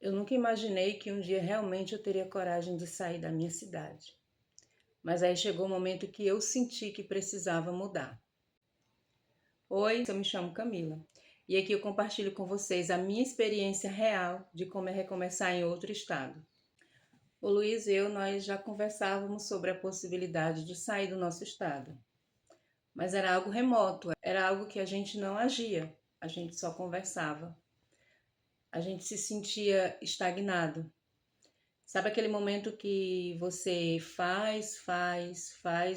Eu nunca imaginei que um dia realmente eu teria coragem de sair da minha cidade. Mas aí chegou o momento que eu senti que precisava mudar. Oi, eu me chamo Camila e aqui eu compartilho com vocês a minha experiência real de como é recomeçar em outro estado. O Luiz e eu, nós já conversávamos sobre a possibilidade de sair do nosso estado, mas era algo remoto, era algo que a gente não agia, a gente só conversava. A gente se sentia estagnado. Sabe aquele momento que você faz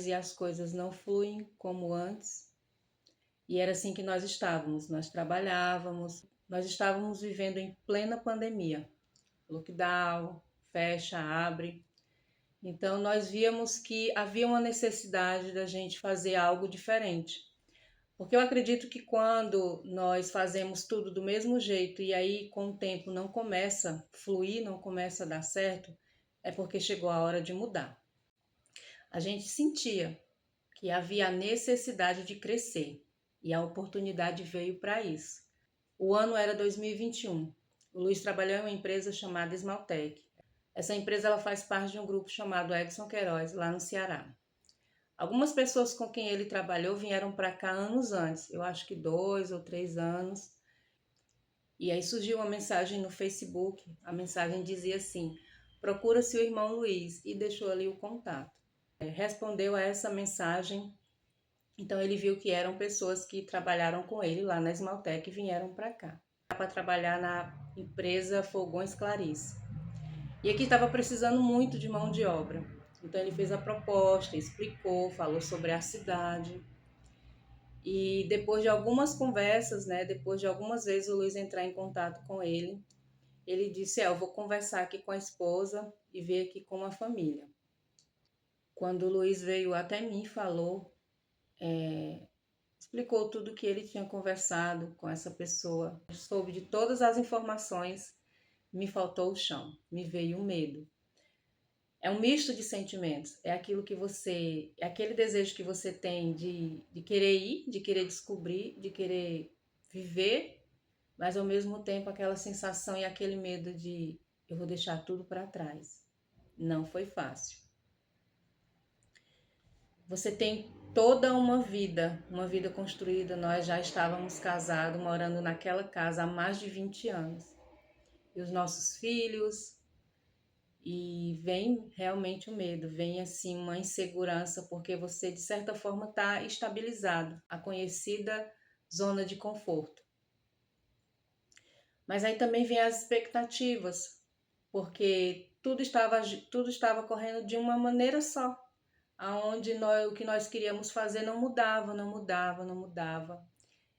e as coisas não fluem como antes? E era assim que nós estávamos. Nós trabalhávamos, nós estávamos vivendo em plena pandemia. Lockdown, fecha, abre. Então nós víamos que havia uma necessidade da gente fazer algo diferente. Porque eu acredito que quando nós fazemos tudo do mesmo jeito e aí com o tempo não começa a fluir, não começa a dar certo, é porque chegou a hora de mudar. A gente sentia que havia a necessidade de crescer e a oportunidade veio para isso. O ano era 2021. O Luiz trabalhou em uma empresa chamada Esmaltec. Essa empresa ela faz parte de um grupo chamado Edson Queiroz, lá no Ceará. Algumas pessoas com quem ele trabalhou vieram para cá anos antes, eu acho que 2 ou 3 anos. E aí surgiu uma mensagem no Facebook, a mensagem dizia assim: procura-se o irmão Luiz, e deixou ali o contato. Respondeu a essa mensagem, então ele viu que eram pessoas que trabalharam com ele lá na Esmaltec e vieram para cá, para trabalhar na empresa Fogões Clarice. E aqui estava precisando muito de mão de obra. Então ele fez a proposta, explicou, falou sobre a cidade. E depois de algumas conversas, né, depois de algumas vezes o Luiz entrar em contato com ele disse: eu vou conversar aqui com a esposa e ver aqui com a família. Quando o Luiz veio até mim e falou, explicou tudo que ele tinha conversado com essa pessoa, soube de todas as informações, me faltou o chão, me veio o medo. É um misto de sentimentos, é aquilo que você, é aquele desejo que você tem de querer ir, de querer descobrir, de querer viver, mas ao mesmo tempo aquela sensação e aquele medo de eu vou deixar tudo para trás. Não foi fácil. Você tem toda uma vida construída. Nós já estávamos casados, morando naquela casa há mais de 20 anos. E os nossos filhos, e vem realmente o medo, vem assim uma insegurança, porque você de certa forma está estabilizado, a conhecida zona de conforto. Mas aí também vem as expectativas, porque tudo estava correndo de uma maneira só, aonde o que nós queríamos fazer não mudava, não mudava, não mudava.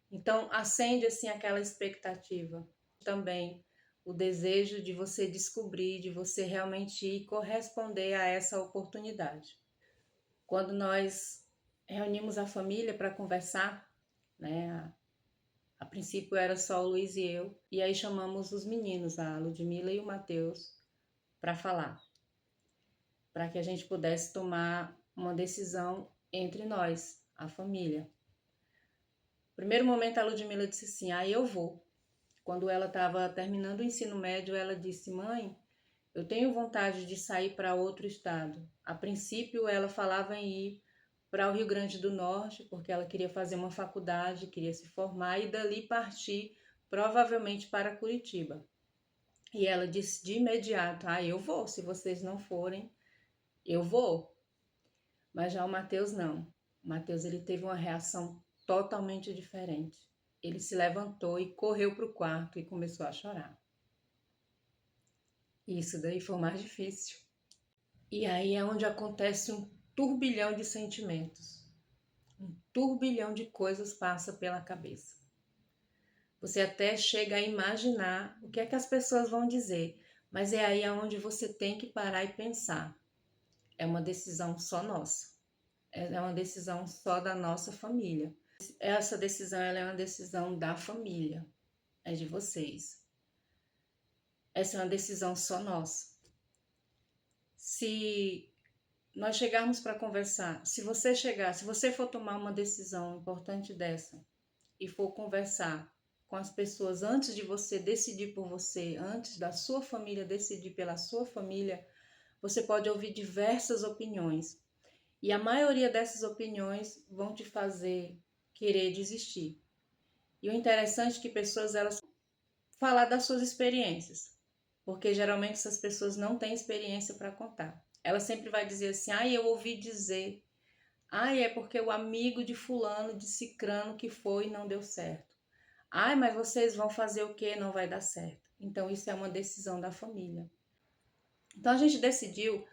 Então acende assim aquela expectativa também, o desejo de você descobrir, de você realmente ir corresponder a essa oportunidade. Quando nós reunimos a família para conversar, né, a princípio era só o Luiz e eu, e aí chamamos os meninos, a Ludmila e o Matheus, para falar, para que a gente pudesse tomar uma decisão entre nós, a família. No primeiro momento a Ludmila disse assim: eu vou. Quando ela estava terminando o ensino médio, ela disse: mãe, eu tenho vontade de sair para outro estado. A princípio ela falava em ir para o Rio Grande do Norte, porque ela queria fazer uma faculdade, queria se formar e dali partir provavelmente para Curitiba. E ela disse de imediato: eu vou, se vocês não forem, eu vou. Mas já o Matheus não. O Matheus ele teve uma reação totalmente diferente. Ele se levantou e correu para o quarto e começou a chorar. Isso daí foi o mais difícil. E aí é onde acontece um turbilhão de sentimentos. Um turbilhão de coisas passa pela cabeça. Você até chega a imaginar o que é que as pessoas vão dizer, mas é aí onde você tem que parar e pensar. É uma decisão só nossa. É uma decisão só da nossa família. Essa decisão ela é uma decisão da família. É de vocês. Essa é uma decisão só nossa. Se nós chegarmos para conversar, se você for tomar uma decisão importante dessa e for conversar com as pessoas antes de você decidir por você, antes da sua família decidir pela sua família, você pode ouvir diversas opiniões. E a maioria dessas opiniões vão te fazer querer desistir. E o interessante é que pessoas, elas falar das suas experiências, porque geralmente essas pessoas não têm experiência para contar. Ela sempre vai dizer assim, eu ouvi dizer, é porque o amigo de fulano, de cicrano que foi e não deu certo. Mas vocês vão fazer o quê? Não vai dar certo. Então isso é uma decisão da família. Então a gente decidiu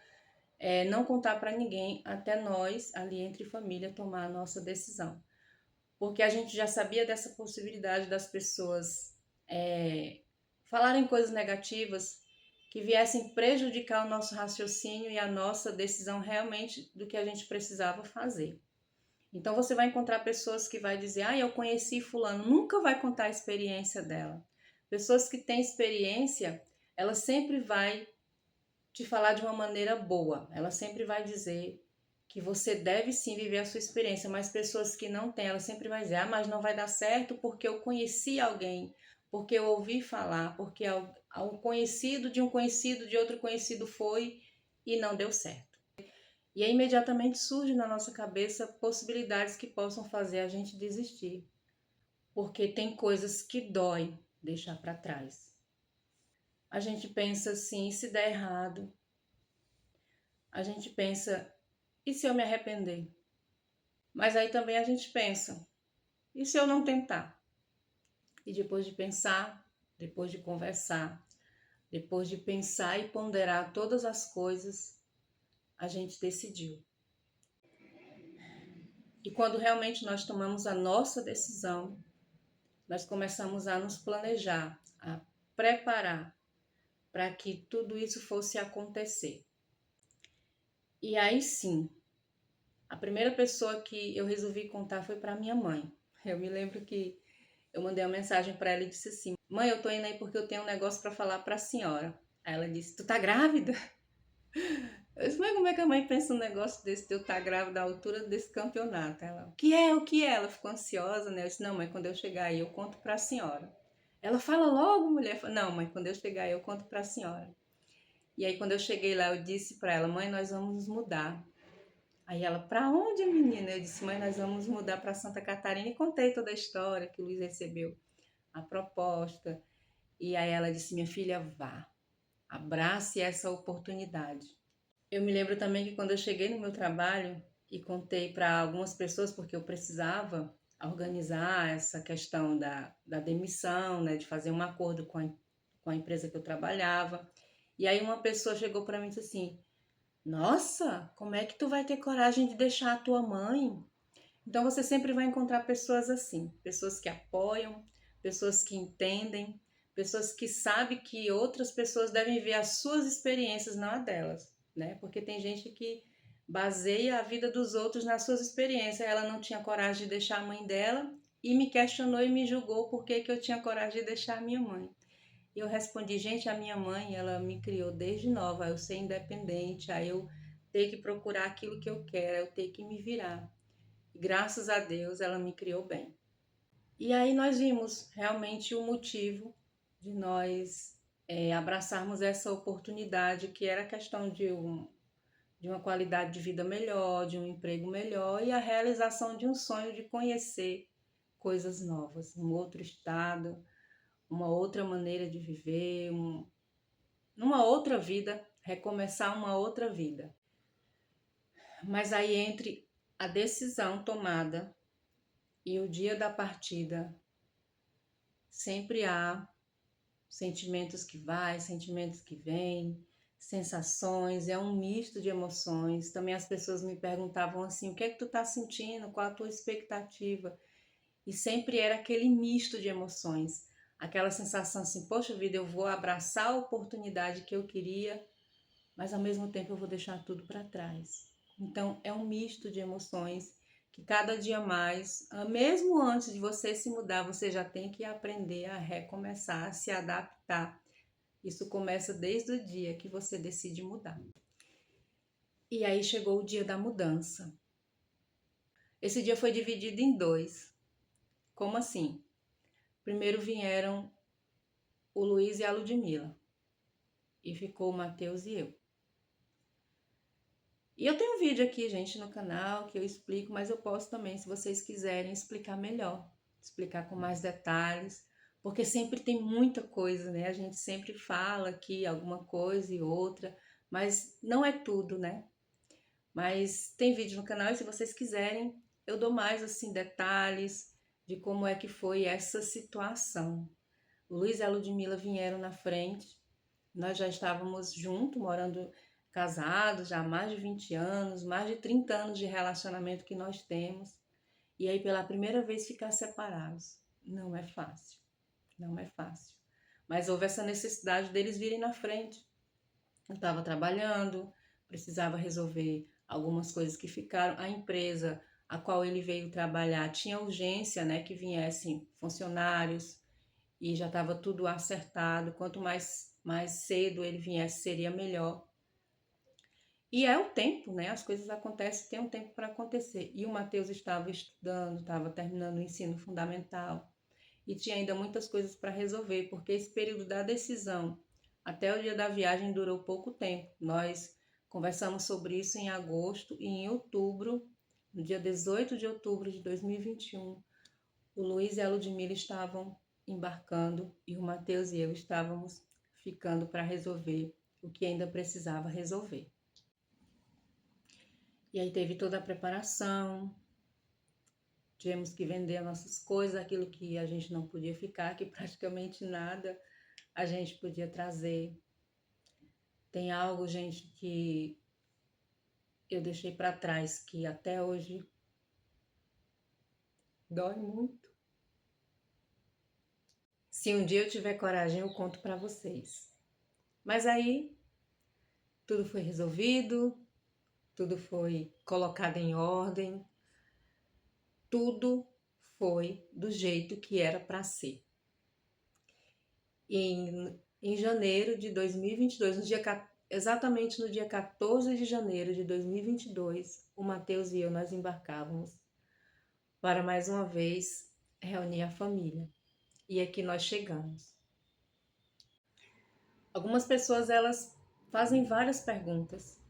não contar para ninguém até nós, ali entre família, tomar a nossa decisão. Porque a gente já sabia dessa possibilidade das pessoas falarem coisas negativas que viessem prejudicar o nosso raciocínio e a nossa decisão realmente do que a gente precisava fazer. Então você vai encontrar pessoas que vai dizer, eu conheci fulano, nunca vai contar a experiência dela. Pessoas que têm experiência, ela sempre vai te falar de uma maneira boa, ela sempre vai dizer que você deve sim viver a sua experiência, mas pessoas que não têm, ela sempre vai dizer, mas não vai dar certo porque eu conheci alguém, porque eu ouvi falar, porque um conhecido de outro conhecido foi e não deu certo. E aí imediatamente surge na nossa cabeça possibilidades que possam fazer a gente desistir, porque tem coisas que dói deixar para trás. A gente pensa assim, e se der errado? A gente pensa, e se eu me arrepender? Mas aí também a gente pensa, e se eu não tentar? E depois de pensar, depois de conversar, depois de pensar e ponderar todas as coisas, a gente decidiu. E quando realmente nós tomamos a nossa decisão, nós começamos a nos planejar, a preparar para que tudo isso fosse acontecer. E aí sim, a primeira pessoa que eu resolvi contar foi para minha mãe. Eu me lembro que eu mandei uma mensagem para ela e disse assim, mãe, eu tô indo aí porque eu tenho um negócio para falar para a senhora. Aí ela disse, tu tá grávida? Eu disse, mas como é que a mãe pensa um negócio desse de eu estar grávida à altura desse campeonato? Ela, o que é, o que é? Ela ficou ansiosa, né? Eu disse, não, mãe, quando eu chegar aí eu conto para a senhora. Ela fala logo, mulher. Não, mãe, quando eu chegar aí eu conto para a senhora. E aí quando eu cheguei lá eu disse para ela, mãe, nós vamos nos mudar. Aí ela, para onde, menina? Eu disse, mãe, nós vamos mudar para Santa Catarina. E contei toda a história que o Luiz recebeu, a proposta. E aí ela disse, minha filha, vá, abrace essa oportunidade. Eu me lembro também que quando eu cheguei no meu trabalho e contei para algumas pessoas, porque eu precisava organizar essa questão da demissão, né, de fazer um acordo com a empresa que eu trabalhava. E aí uma pessoa chegou para mim e disse assim, nossa, como é que tu vai ter coragem de deixar a tua mãe? Então você sempre vai encontrar pessoas assim, pessoas que apoiam, pessoas que entendem, pessoas que sabem que outras pessoas devem ver as suas experiências, não a delas, né? Porque tem gente que baseia a vida dos outros nas suas experiências. Ela não tinha coragem de deixar a mãe dela e me questionou e me julgou por que eu tinha coragem de deixar a minha mãe. E eu respondi, gente, a minha mãe, ela me criou desde nova, eu ser independente, aí eu ter que procurar aquilo que eu quero, eu ter que me virar. E graças a Deus ela me criou bem. E aí nós vimos realmente o motivo de nós abraçarmos essa oportunidade, que era a questão de uma qualidade de vida melhor, de um emprego melhor e a realização de um sonho de conhecer coisas novas, um outro estado, uma outra maneira de viver, numa outra vida, recomeçar uma outra vida. Mas aí entre a decisão tomada e o dia da partida, sempre há sentimentos que vai, sentimentos que vêm, sensações, é um misto de emoções. Também as pessoas me perguntavam assim, o que é que tu tá sentindo? Qual a tua expectativa? E sempre era aquele misto de emoções. Aquela sensação assim, poxa vida, eu vou abraçar a oportunidade que eu queria, mas ao mesmo tempo eu vou deixar tudo para trás. Então é um misto de emoções que cada dia mais, mesmo antes de você se mudar, você já tem que aprender a recomeçar, a se adaptar. Isso começa desde o dia que você decide mudar. E aí chegou o dia da mudança. Esse dia foi dividido em dois. Como assim? Primeiro vieram o Luiz e a Ludmila, e ficou o Matheus e eu. E eu tenho um vídeo aqui, gente, no canal que eu explico, mas eu posso também, se vocês quiserem, explicar melhor, explicar com mais detalhes, porque sempre tem muita coisa, né? A gente sempre fala aqui alguma coisa e outra, mas não é tudo, né? Mas tem vídeo no canal e se vocês quiserem, eu dou mais assim detalhes de como é que foi essa situação. O Luiz e a Ludmila vieram na frente, nós já estávamos juntos, morando casados, já há mais de 20 anos, mais de 30 anos de relacionamento que nós temos. E aí pela primeira vez ficar separados, não é fácil, não é fácil. Mas houve essa necessidade deles virem na frente. Eu estava trabalhando, precisava resolver algumas coisas que ficaram. A empresa a qual ele veio trabalhar tinha urgência, né, que viessem funcionários e já estava tudo acertado. Quanto mais cedo ele viesse, seria melhor. E é o tempo, né? As coisas acontecem, tem um tempo para acontecer. E o Matheus estava estudando, estava terminando o ensino fundamental e tinha ainda muitas coisas para resolver, porque esse período da decisão até o dia da viagem durou pouco tempo. Nós conversamos sobre isso em agosto e em outubro, no dia 18 de outubro de 2021, o Luiz e a Ludmila estavam embarcando e o Matheus e eu estávamos ficando para resolver o que ainda precisava resolver. E aí teve toda a preparação, tivemos que vender as nossas coisas, aquilo que a gente não podia ficar, que praticamente nada a gente podia trazer. Tem algo, gente, que eu deixei para trás, que até hoje dói muito. Se um dia eu tiver coragem, eu conto para vocês. Mas aí tudo foi resolvido, tudo foi colocado em ordem, tudo foi do jeito que era para ser. Em janeiro de 2022, exatamente no dia 14 de janeiro de 2022, o Matheus e eu nós embarcávamos para mais uma vez reunir a família. E aqui nós chegamos. Algumas pessoas elas fazem várias perguntas.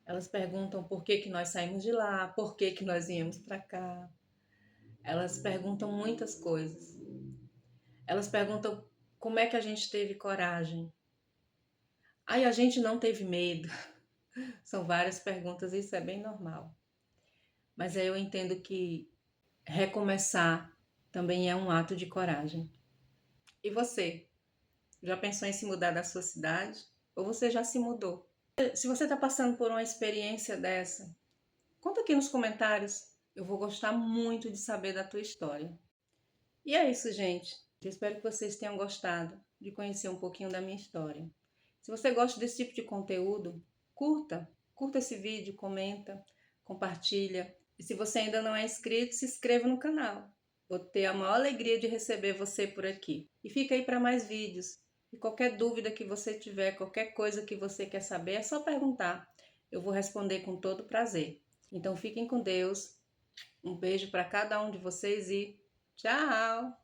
Elas perguntam por que nós saímos de lá, por que nós viemos para cá. Elas perguntam muitas coisas. Elas perguntam como é que a gente teve coragem. Ai, a gente não teve medo. São várias perguntas, isso é bem normal. Mas aí eu entendo que recomeçar também é um ato de coragem. E você? Já pensou em se mudar da sua cidade? Ou você já se mudou? Se você está passando por uma experiência dessa, conta aqui nos comentários. Eu vou gostar muito de saber da tua história. E é isso, gente. Eu espero que vocês tenham gostado de conhecer um pouquinho da minha história. Se você gosta desse tipo de conteúdo, curta esse vídeo, comenta, compartilha. E se você ainda não é inscrito, se inscreva no canal. Vou ter a maior alegria de receber você por aqui. E fica aí para mais vídeos. E qualquer dúvida que você tiver, qualquer coisa que você quer saber, é só perguntar. Eu vou responder com todo prazer. Então fiquem com Deus. Um beijo para cada um de vocês e tchau!